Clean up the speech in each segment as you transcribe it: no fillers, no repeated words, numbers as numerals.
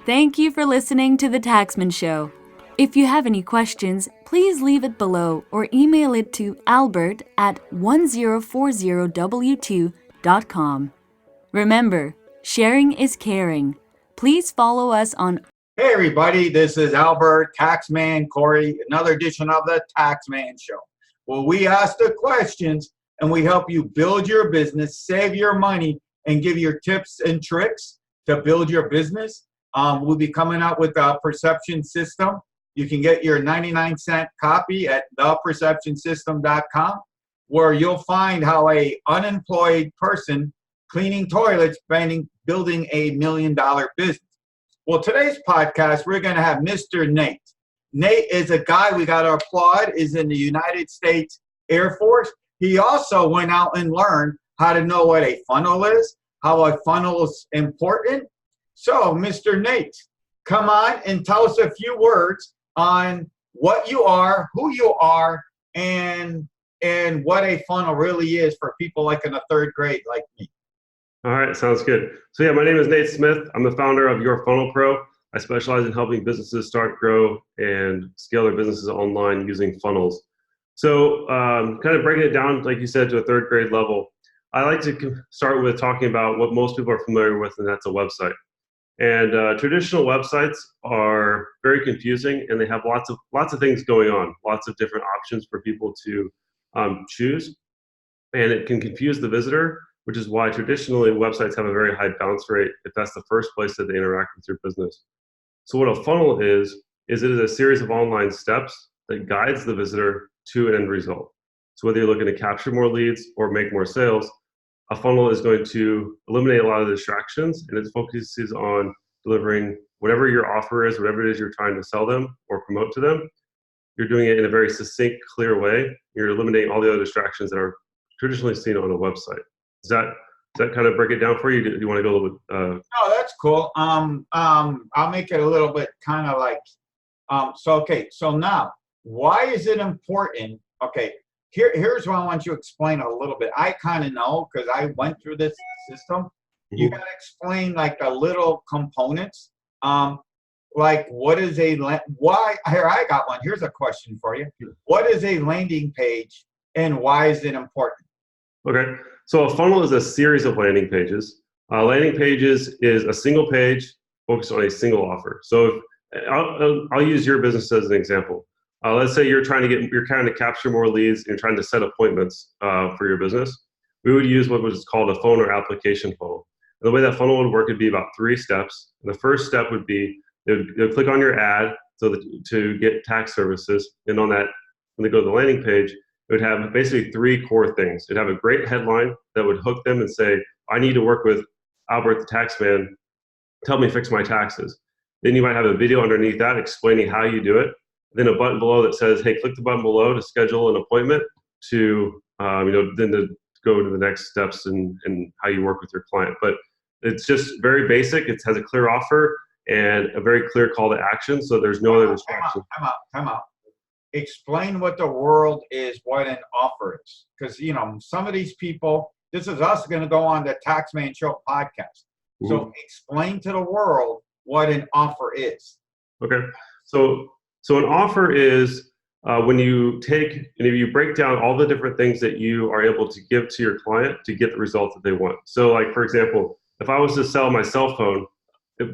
Thank you for listening to The Taxman Show. If you have any questions, please leave it below or email it to albert@1040w2.com. Remember, sharing is caring. Please follow us on. Hey everybody, this is Albert, Taxman Corey, another edition of the Taxman Show, where we ask the questions and we help you build your business, save your money, and give you tips and tricks to build your business. We'll be coming out with a perception system. You can get your 99-cent copy at theperceptionsystem.com, where you'll find how a unemployed person cleaning toilets building $1 million business. Well, today's podcast, we're going to have Mr. Nate. Nate is a guy we got to applaud, is in the United States Air Force. He also went out and learned how to know what a funnel is, how a funnel is important. So, Mr. Nate, come on and tell us a few words on what you are, who you are, and what a funnel really is for people like in the third grade like me. All right, sounds good. So yeah, my name is Nate Smith. I'm the founder of Your Funnel Pro. I specialize in helping businesses start, grow, and scale their businesses online using funnels. So kind of breaking it down, like you said, to a third grade level, I like to start with talking about what most people are familiar with, and that's a website. And traditional websites are very confusing, and they have lots of things going on, lots of different options for people to choose, and it can confuse the visitor, which is why traditionally websites have a very high bounce rate if that's the first place that they interact with your business. So what a funnel is it is a series of online steps that guides the visitor to an end result. So whether you're looking to capture more leads or make more sales, a funnel is going to eliminate a lot of the distractions, and it focuses on delivering whatever your offer is, whatever it is you're trying to sell them or promote to them. You're doing it in a very succinct, clear way. You're eliminating all the other distractions that are traditionally seen on a website. Does that kind of break it down for you? Do you want to go a little bit? No, that's cool. I'll make it a little bit kind of like, so now, why is it important? Okay, here's what I want you to explain a little bit. I kind of know because I went through this system. Mm-hmm. You got to explain like the little components. Like what is why, here I got one. Here's a question for you. What is a landing page and why is it important? Okay. So a funnel is a series of landing pages. Landing pages is a single page focused on a single offer. So I'll use your business as an example. Let's say you're trying to capture more leads and you're trying to set appointments for your business. We would use what was called a phone or application funnel. And the way that funnel would work would be about 3 steps. And the first step would be they would click on your ad to get tax services. And on that, when they go to the landing page, it would have basically 3 core things. It'd have a great headline that would hook them and say, I need to work with Albert the Taxman, help me fix my taxes. Then you might have a video underneath that explaining how you do it. Then a button below that says, hey, click the button below to schedule an appointment to, then to go to the next steps and how you work with your client. But it's just very basic. It has a clear offer and a very clear call to action. So there's no other distraction. Time out. Explain what the world is, what an offer is. Because, some of these people, this is us going to go on the Taxman Show podcast. Mm-hmm. So explain to the world what an offer is. Okay. So an offer is when you take, and if you break down all the different things that you are able to give to your client to get the results that they want. So like, for example, if I was to sell my cell phone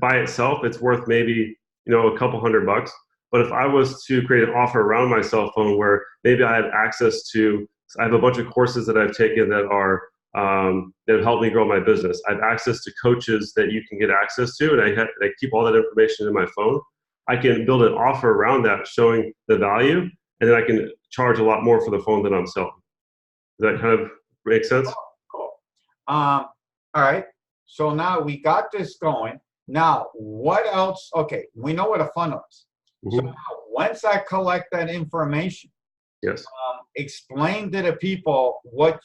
by itself, it's worth maybe, a couple $100. But if I was to create an offer around my cell phone where maybe I have access to, I have a bunch of courses that I've taken that are that have helped me grow my business. I have access to coaches that you can get access to, and I keep all that information in my phone. I can build an offer around that showing the value, and then I can charge a lot more for the phone that I'm selling. Does that kind of make sense? Cool. All right. So now we got this going. Now, what else? Okay, we know what a funnel is. Mm-hmm. So now, once I collect that information, yes, explain to the people what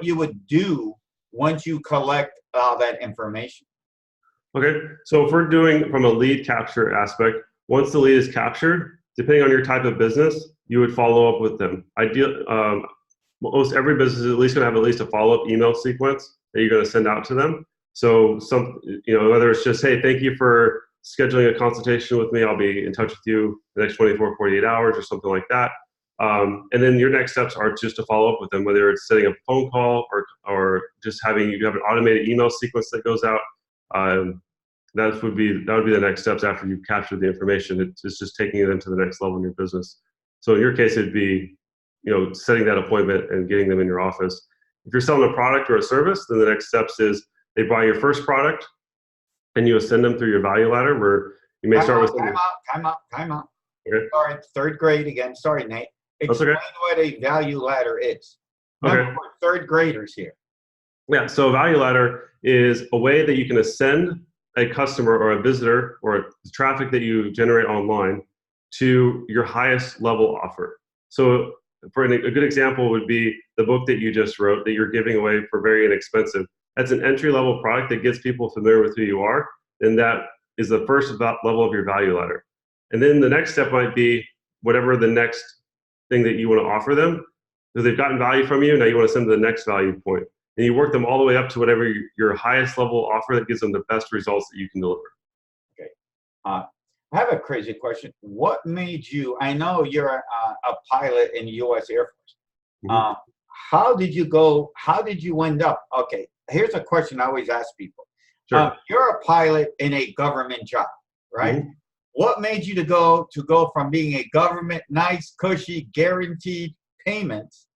you would do once you collect that information. Okay, so if we're doing from a lead capture aspect, once the lead is captured, depending on your type of business, you would follow up with them. Most every business is at least going to have at least a follow-up email sequence that you're going to send out to them. So whether it's just, hey, thank you for scheduling a consultation with me, I'll be in touch with you the next 24, 48 hours or something like that. And then your next steps are just to follow up with them, whether it's setting up a phone call or just having you have an automated email sequence that goes out. That would be the next steps after you've captured the information. It's just taking them to the next level in your business. So in your case, it'd be, setting that appointment and getting them in your office. If you're selling a product or a service, then the next steps is they buy your first product and you ascend them through your value ladder, where you may start with Time out. Okay. Sorry, third grade again. Sorry, Nate. That's Explain okay. what a value ladder is. Remember, Okay. we're third graders here. Yeah, so a value ladder is a way that you can ascend a customer or a visitor or the traffic that you generate online to your highest level offer. So for a good example would be the book that you just wrote that you're giving away for very inexpensive. That's an entry-level product that gets people familiar with who you are, and that is the first level of your value ladder. And then the next step might be whatever the next thing that you want to offer them. So they've gotten value from you, now you want to send them to the next value point. And you work them all the way up to whatever your highest level offer that gives them the best results that you can deliver. Okay. I have a crazy question. What made you, I know you're a pilot in the U.S. Air Force. Mhm. How did you end up? Okay, here's a question I always ask people. Sure. You're a pilot in a government job, right? Mhm. What made you to go from being a government, nice, cushy, guaranteed payments?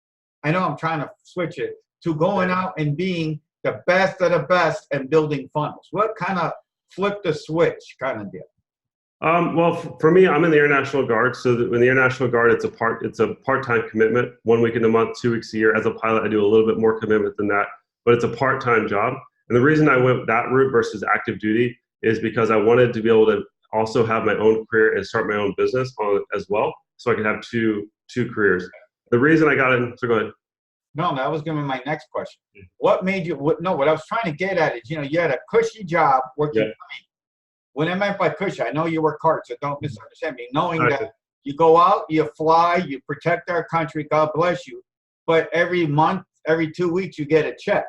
I know I'm trying to switch it to going out and being the best of the best and building funnels. What kind of flip the switch kind of deal? Well, for me, I'm in the Air National Guard. So in the Air National Guard, it's a part-time commitment, 1 week in a month, 2 weeks a year. As a pilot, I do a little bit more commitment than that, but it's a part-time job. And the reason I went that route versus active duty is because I wanted to be able to also have my own career and start my own business as well, so I could have two careers. The reason I got in, so go ahead. No, that was going to be my next question. What made you? What I was trying to get at is, you had a cushy job working for me. What I meant by cushy, I know you work hard, so don't misunderstand me. Knowing that you go out, you fly, you protect our country, God bless you, but every month, every 2 weeks, you get a check.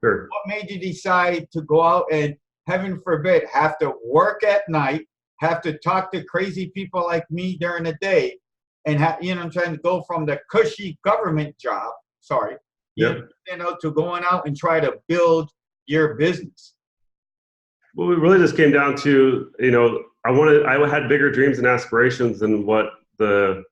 Sure. What made you decide to go out and, heaven forbid, have to work at night, have to talk to crazy people like me during the day, and I'm trying to go from the cushy government job, to going out and try to build your business? Well, it really just came down to, I had bigger dreams and aspirations than what the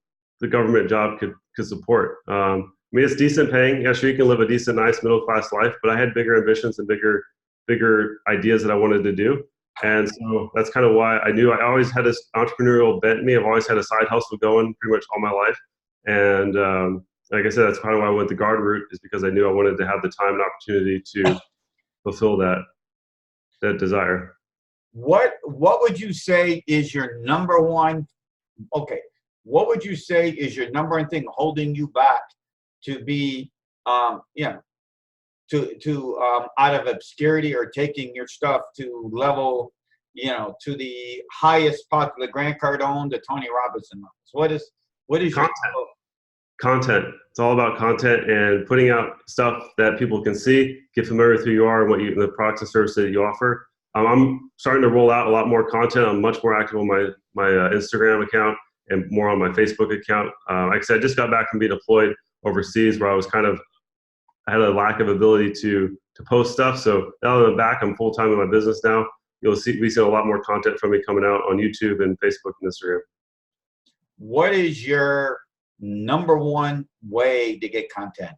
government job could support. I mean, it's decent paying. Yeah, sure, you can live a decent, nice middle-class life, but I had bigger ambitions and bigger ideas that I wanted to do. And so that's kind of why I knew I always had this entrepreneurial bent in me. I've always had a side hustle going pretty much all my life. And like I said, that's kind of why I went the Guard route, is because I knew I wanted to have the time and opportunity to fulfill that desire. What would you say is your number one? Okay, what would you say is your number one thing holding you back to be, out of obscurity or taking your stuff to level, to the highest possible, the Grant Cardone, the Tony Robinson levels? What is Content. It's all about content and putting out stuff that people can see, get familiar with who you are and the products and services that you offer. I'm starting to roll out a lot more content. I'm much more active on my Instagram account and more on my Facebook account. Like I said, I just got back from being deployed overseas, where I had a lack of ability to post stuff. So now that I'm back, I'm full time in my business now. We see a lot more content from me coming out on YouTube and Facebook and Instagram. What is your number one way to get content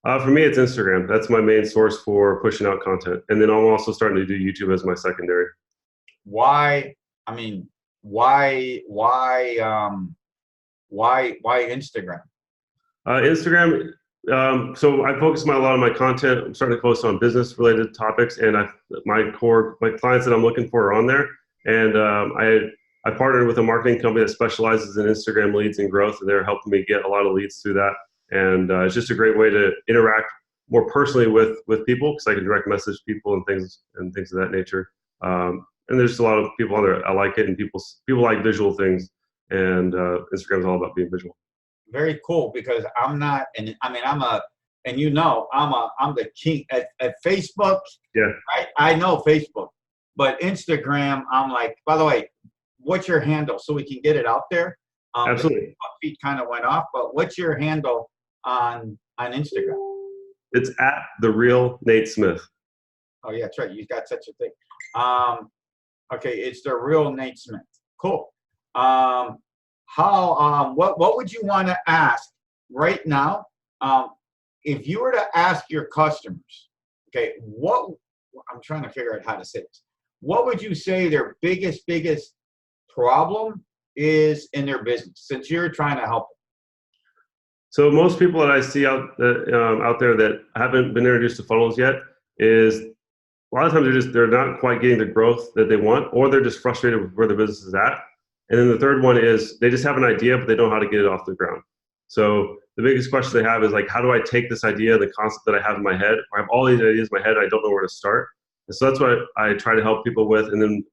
done? For me, it's Instagram. That's my main source for pushing out content. And then I'm also starting to do YouTube as my secondary. Why? I mean, why Instagram? Instagram. So I focus a lot of my content. I'm starting to post on business related topics, and my clients that I'm looking for are on there. And I partnered with a marketing company that specializes in Instagram leads and growth, and they're helping me get a lot of leads through that. And it's just a great way to interact more personally with people, because I can direct message people and things of that nature. And there's a lot of people on there. I like it, and people like visual things, and Instagram is all about being visual. Very cool, because I'm not, and I mean, I'm the king at Facebook. Yeah. Right? I know Facebook. But Instagram, I'm like, by the way, what's your handle so we can get it out there? Absolutely. The feed kind of went off, but what's your handle on Instagram? It's at the real Nate Smith. Oh yeah, that's right. You got such a thing. Okay, it's the real Nate Smith. Cool. What would you want to ask right now? If you were to ask your customers, okay, I'm trying to figure out how to say this. What would you say their biggest problem is in their business, since you're trying to help them? So most people that I see out there that haven't been introduced to funnels yet is a lot of times they're not quite getting the growth that they want, or they're just frustrated with where the business is at. And then the third one is they just have an idea, but they don't know how to get it off the ground. So the biggest question they have is like, how do I take this idea, the concept that I have in my head? I have all these ideas in my head, I don't know where to start. And so that's what I try to help people with. And then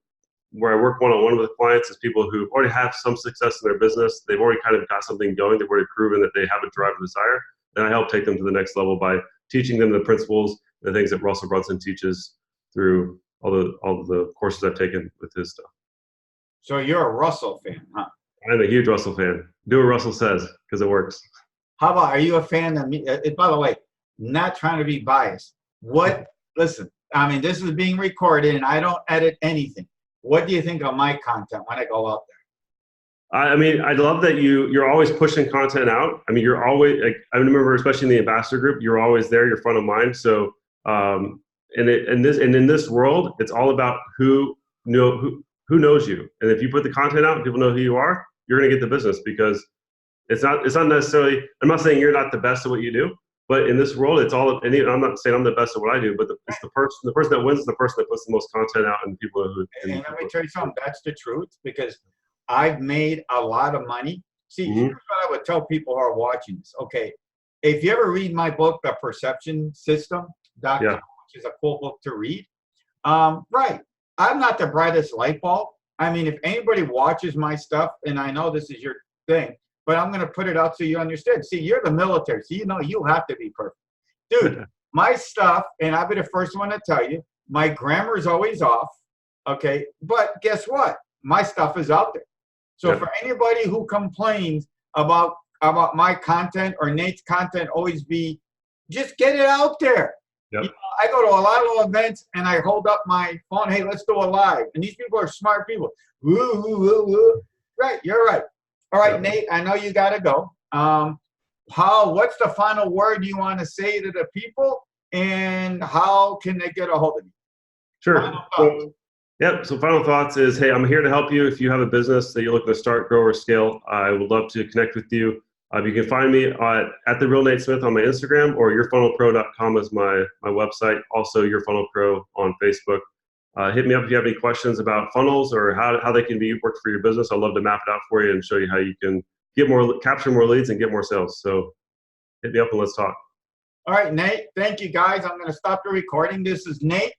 where I work one-on-one with clients is people who already have some success in their business. They've already kind of got something going. They've already proven that they have a drive and desire. And I help take them to the next level by teaching them the principles, the things that Russell Brunson teaches through all the courses I've taken with his stuff. So you're a Russell fan, huh? I'm a huge Russell fan. Do what Russell says, because it works. How about, are you a fan of me? By the way, not trying to be biased. Listen, I mean, this is being recorded and I don't edit anything. What do you think of my content when I go out there? I mean, I love that you're always pushing content out. I mean, you're always, like, I remember, especially in the ambassador group, you're always there, you're front of mind. So, in this world, it's all about who knows you. And if you put the content out and people know who you are, you're going to get the business, because it's not necessarily, I'm not saying you're not the best at what you do, but in this world, it's all, and I'm not saying I'm the best at what I do, but it's the person that wins is the person that puts the most content out, and people who. And let me tell you something, that's the truth, because I've made a lot of money. See, here's what I would tell people who are watching this. Okay, if you ever read my book, The Perception System, which is a cool book to read, right, I'm not the brightest light bulb. I mean, if anybody watches my stuff, and I know this is your thing, but I'm going to put it out so you understand. See, you're the military, so you know you have to be perfect. Dude, my stuff, and I'll be the first one to tell you, my grammar is always off, okay? But guess what? My stuff is out there. So for anybody who complains about my content or Nate's content just get it out there. Yep. You know, I go to a lot of events and I hold up my phone, hey, let's do a live. And these people are smart people. Woo, woo, woo, woo. Right, you're right. All right, Nate, I know you got to go. What's the final word you want to say to the people, and how can they get a hold of you? Sure. So final thoughts is, hey, I'm here to help you. If you have a business that you're looking to start, grow, or scale, I would love to connect with you. You can find me at The Real Nate Smith on my Instagram, or yourfunnelpro.com is my website. Also, Your Funnel Pro on Facebook. Hit me up if you have any questions about funnels or how they can be worked for your business. I'd love to map it out for you and show you how you can capture more leads and get more sales. So hit me up and let's talk. All right, Nate. Thank you, guys. I'm going to stop the recording. This is Nate,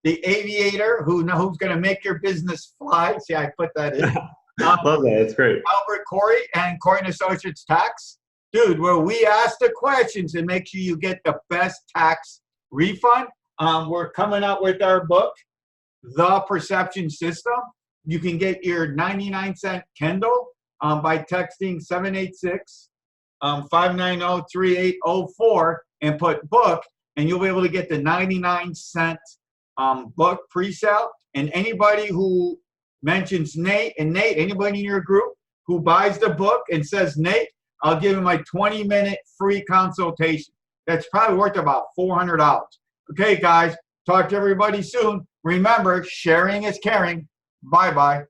the aviator who's going to make your business fly. See, I put that in. Love that. That's great. Albert Corey and Corey & Associates Tax. Dude, where we ask the questions and make sure you get the best tax refund. We're coming out with our book, The Perception System. You can get your 99-cent Kindle by texting 786-590-3804 and put book, and you'll be able to get the 99-cent book pre-sale. And anybody who mentions Nate, anybody in your group who buys the book and says Nate, I'll give him my 20-minute free consultation. That's probably worth about $400. Okay, guys, talk to everybody soon. Remember, sharing is caring. Bye-bye.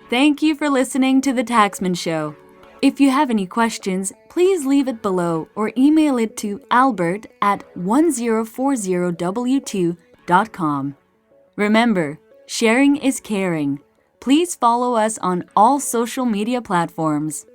Thank you for listening to The Taxman Show. If you have any questions, please leave it below or email it to albert@1040w2.com. Remember, sharing is caring. Please follow us on all social media platforms.